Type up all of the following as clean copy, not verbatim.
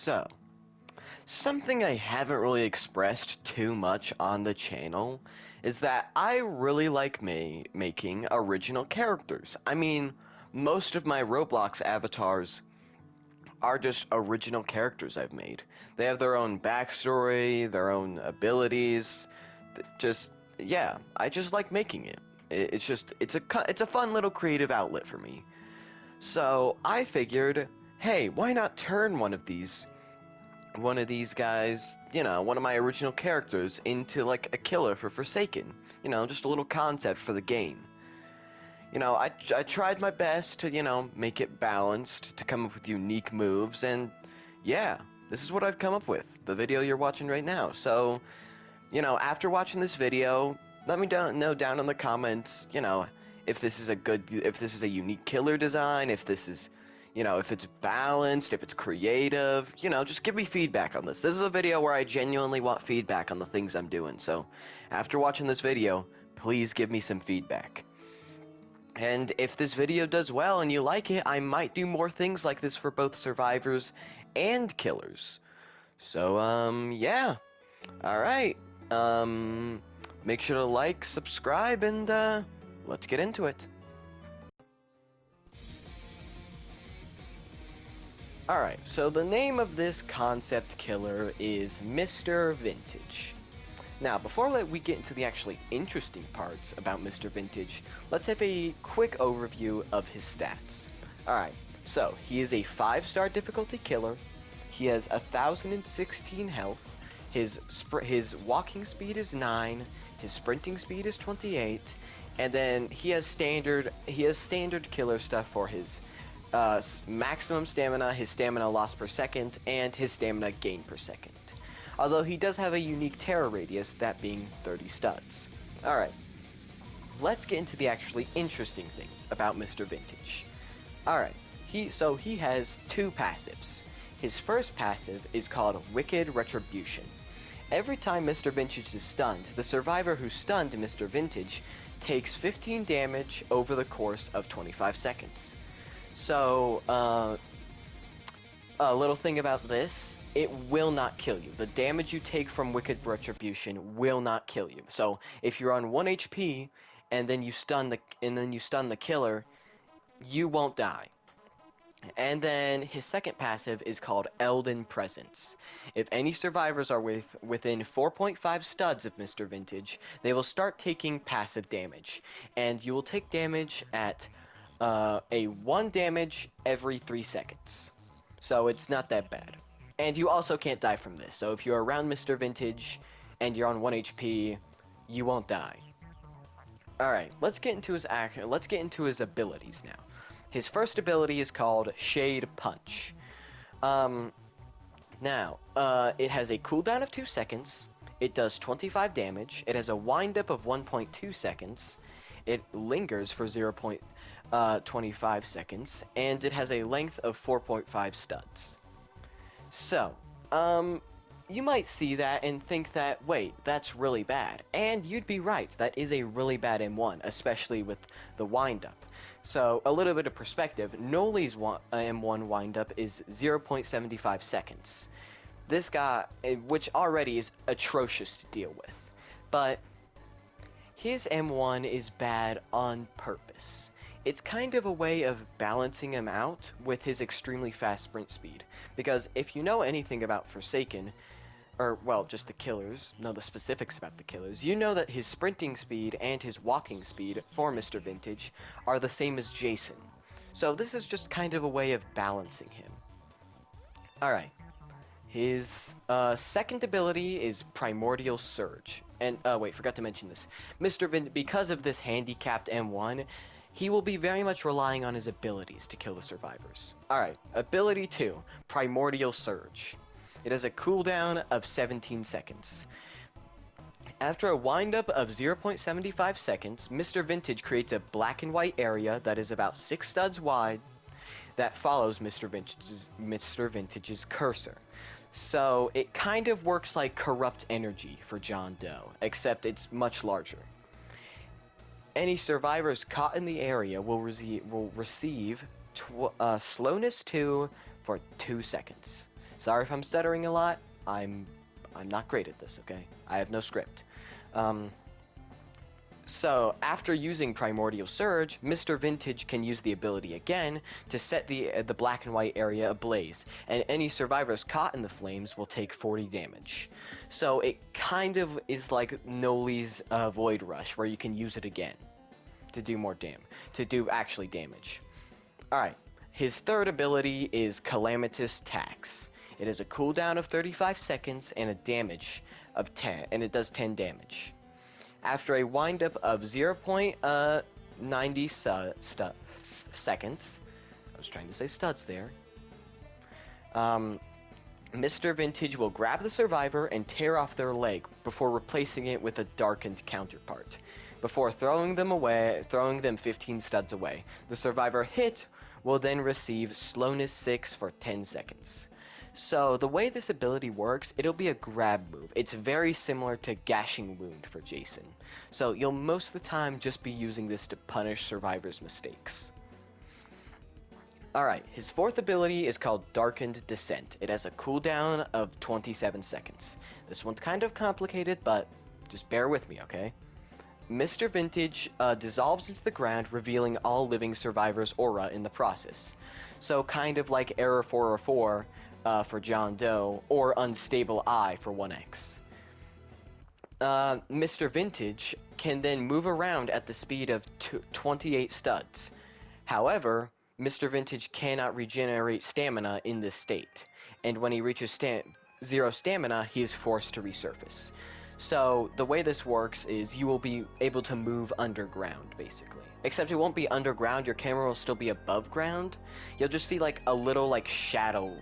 So, something I haven't really expressed too much on the channel is that I really like making original characters. I mean, most of my Roblox avatars are just original characters I've made. They have their own backstory, their own abilities. Just yeah, I just like making it. It's a fun little creative outlet for me. So I figured, hey, why not turn one of these guys, one of my original characters into like a killer for Forsaken. Just a little concept for the game. I tried my best to, make it balanced, to come up with unique moves, and yeah, this is what I've come up with, the video you're watching right now. So, after watching this video, let me know down in the comments, if this is a unique killer design, if this is, if it's balanced, if it's creative, just give me feedback on this. This is a video where I genuinely want feedback on the things I'm doing, so after watching this video, please give me some feedback. And if this video does well and you like it, I might do more things like this for both survivors and killers. So, yeah. Alright. Make sure to like, subscribe, and, let's get into it. Alright, so the name of this concept killer is Mr. Vintage. Now, before we get into the actually interesting parts about Mr. Vintage, let's have a quick overview of his stats. Alright, so he is a 5-star difficulty killer, he has 1,016 health, his walking speed is 9, his sprinting speed is 28, and then he has standard killer stuff for his maximum stamina, his stamina loss per second, and his stamina gain per second. Although he does have a unique terror radius, that being 30 studs. Alright, let's get into the actually interesting things about Mr. Vintage. Alright, he has 2 passives. His first passive is called Wicked Retribution. Every time Mr. Vintage is stunned, the survivor who stunned Mr. Vintage takes 15 damage over the course of 25 seconds. So, a little thing about this, it will not kill you. The damage you take from Wicked Retribution will not kill you. So if you're on 1 HP and then you stun the killer, you won't die. And then his second passive is called Elden Presence. If any survivors are within 4.5 studs of Mr. Vintage, they will start taking passive damage, and you will take damage at a 1 damage every 3 seconds. So it's not that bad. And you also can't die from this, so if you're around Mr. Vintage and you're on 1 HP, you won't die. Alright, let's get into his abilities now. His first ability is called Shade Punch. It has a cooldown of 2 seconds, it does 25 damage, it has a windup of 1.2 seconds, it lingers for 0.25 seconds, and it has a length of 4.5 studs. So, you might see that and think that, wait, that's really bad. And you'd be right, that is a really bad M1, especially with the windup. So, a little bit of perspective, Noli's M1 windup is 0.75 seconds. This guy, which already is atrocious to deal with. But, his M1 is bad on purpose. It's kind of a way of balancing him out with his extremely fast sprint speed, because if you know anything about Forsaken, or, well, just the killers, know the specifics about the killers, you know that his sprinting speed and his walking speed for Mr. Vintage are the same as Jason. So this is just kind of a way of balancing him. Alright. His second ability is Primordial Surge. And, wait, forgot to mention this. Because of this handicapped M1, he will be very much relying on his abilities to kill the survivors. Alright, ability 2, Primordial Surge. It has a cooldown of 17 seconds. After a windup of 0.75 seconds, Mr. Vintage creates a black and white area that is about 6 studs wide that follows Mr. Vintage's cursor. So it kind of works like corrupt energy for John Doe, except it's much larger. Any survivors caught in the area will receive Slowness 2 for 2 seconds. Sorry if I'm stuttering a lot. I'm not great at this, okay? I have no script. So, after using Primordial Surge, Mr. Vintage can use the ability again to set the black and white area ablaze, and any survivors caught in the flames will take 40 damage. So it kind of is like Noli's Void Rush, where you can use it again to do more damage. Alright, his third ability is Calamitous Tax. It has a cooldown of 35 seconds and a damage of 10, and it does 10 damage. After a windup of 0.90 seconds, I was trying to say studs there, Mr. Vintage will grab the survivor and tear off their leg before replacing it with a darkened counterpart. Before throwing them 15 studs away. The survivor hit will then receive slowness 6 for 10 seconds. So the way this ability works, it'll be a grab move. It's very similar to Gashing Wound for Jason. So you'll most of the time just be using this to punish survivors' mistakes. Alright, his fourth ability is called Darkened Descent. It has a cooldown of 27 seconds. This one's kind of complicated, but just bear with me, okay? Mr. Vintage dissolves into the ground, revealing all living survivors' aura in the process. So kind of like Error 404, for John Doe, or Unstable Eye for 1X. Mr. Vintage can then move around at the speed of 28 studs. However, Mr. Vintage cannot regenerate stamina in this state, and when he reaches 0 stamina, he is forced to resurface. So the way this works is you will be able to move underground, basically. Except it won't be underground, your camera will still be above ground. You'll just see like a little like shadow,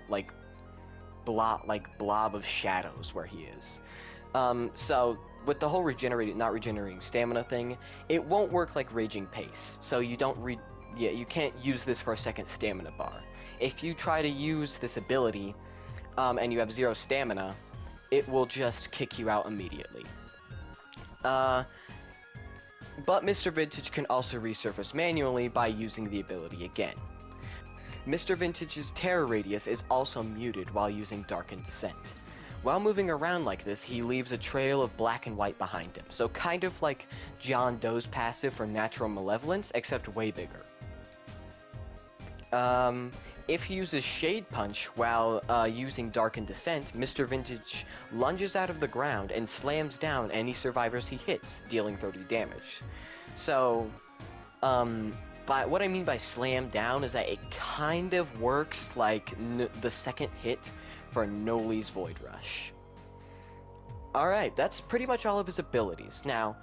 blob of shadows where he is. So with the whole not regenerating stamina thing, it won't work like Raging Pace. So you can't use this for a second stamina bar. If you try to use this ability, and you have 0 stamina, it will just kick you out immediately. But Mr. Vintage can also resurface manually by using the ability again. Mr. Vintage's terror radius is also muted while using Darkened Descent. While moving around like this, he leaves a trail of black and white behind him, so kind of like John Doe's passive for Natural Malevolence, except way bigger. If he uses Shade Punch while using Darkened Descent, Mr. Vintage lunges out of the ground and slams down any survivors he hits, dealing 30 damage. So, what I mean by slam down is that it kind of works like the second hit for Noli's Void Rush. Alright, that's pretty much all of his abilities. Now,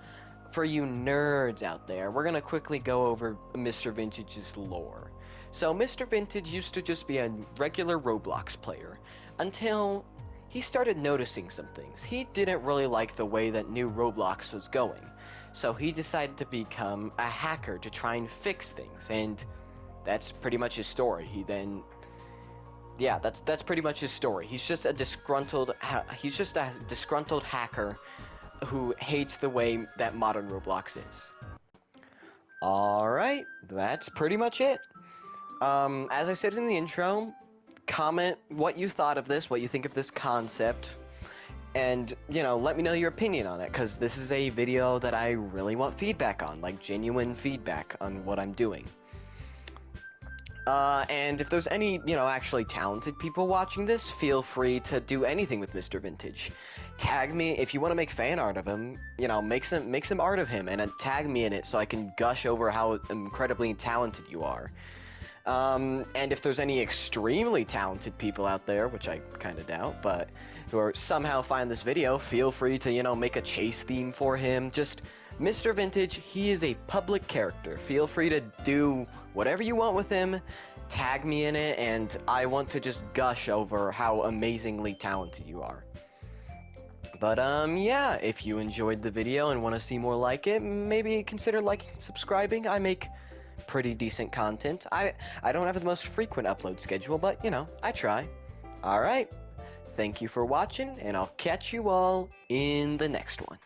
for you nerds out there, we're gonna quickly go over Mr. Vintage's lore. So, Mr. Vintage used to just be a regular Roblox player, until he started noticing some things. He didn't really like the way that new Roblox was going. So he decided to become a hacker to try and fix things, and that's pretty much his story. That's pretty much his story. He's just a disgruntled hacker who hates the way that modern Roblox is. Alright, that's pretty much it. As I said in the intro, comment what you thought of this, what you think of this concept. And, let me know your opinion on it, because this is a video that I really want feedback on, like genuine feedback on what I'm doing. And if there's any, actually talented people watching this, feel free to do anything with Mr. Vintage. Tag me, if you want to make fan art of him, make some art of him, and tag me in it so I can gush over how incredibly talented you are. And if there's any extremely talented people out there, which I kind of doubt, but who are somehow find this video, feel free to, make a chase theme for him. Just, Mr. Vintage, he is a public character. Feel free to do whatever you want with him, tag me in it, and I want to just gush over how amazingly talented you are. But, yeah, if you enjoyed the video and want to see more like it, maybe consider liking and subscribing. I make pretty decent content. I don't have the most frequent upload schedule, but, I try. Alright, thank you for watching, and I'll catch you all in the next one.